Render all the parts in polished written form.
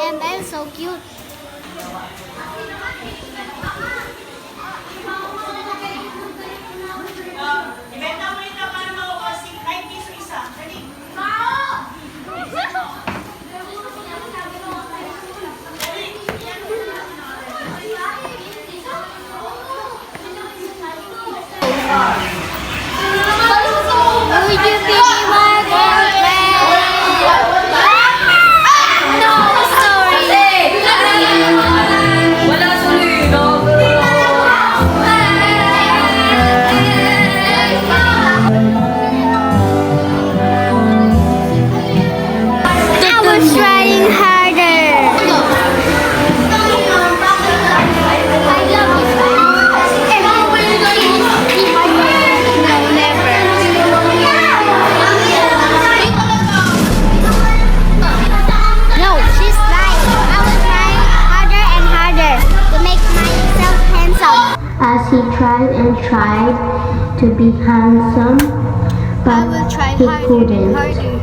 and I'm so cute. Ibenta mo ito para makuha 5 piso isa. Dali. Would you be my girlfriend? No, sorry. Wala solino. I was trying harder. No, never. No, she's lying. I was trying harder and harder to make myself handsome. As he tried and tried to be handsome, I will but try he harder couldn't. and harder.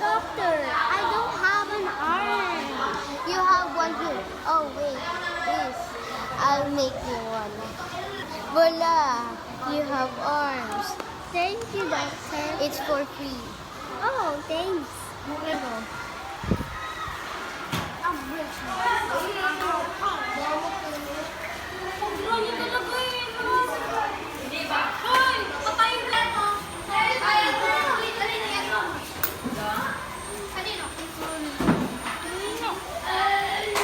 Doctor, I don't have an arm. You have one here. Oh, wait. Please. I'll make you one. Voila. You have arms. Thank you, doctor. It's for free. Oh, thanks.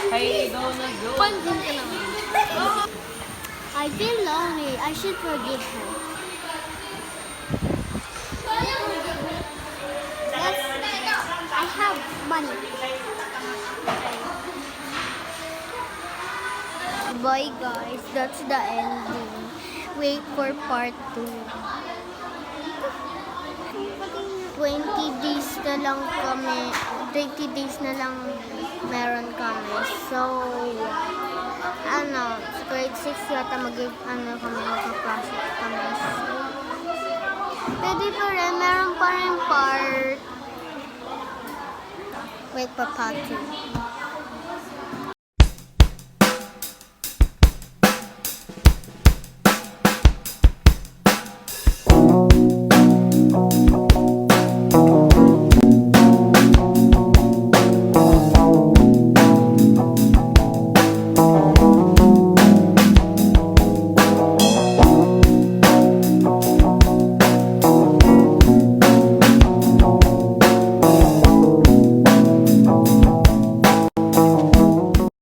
Hey, go na go. I feel lonely. I should forgive her. Yes, I have money. Bye guys, that's the ending. Wait for part 2. 20 days na lang kami, 20 days na lang meron kami. So, grade 6 yata magpapasok kami. So, pwede pa rin, meron pa rin part. Wait pa part 2.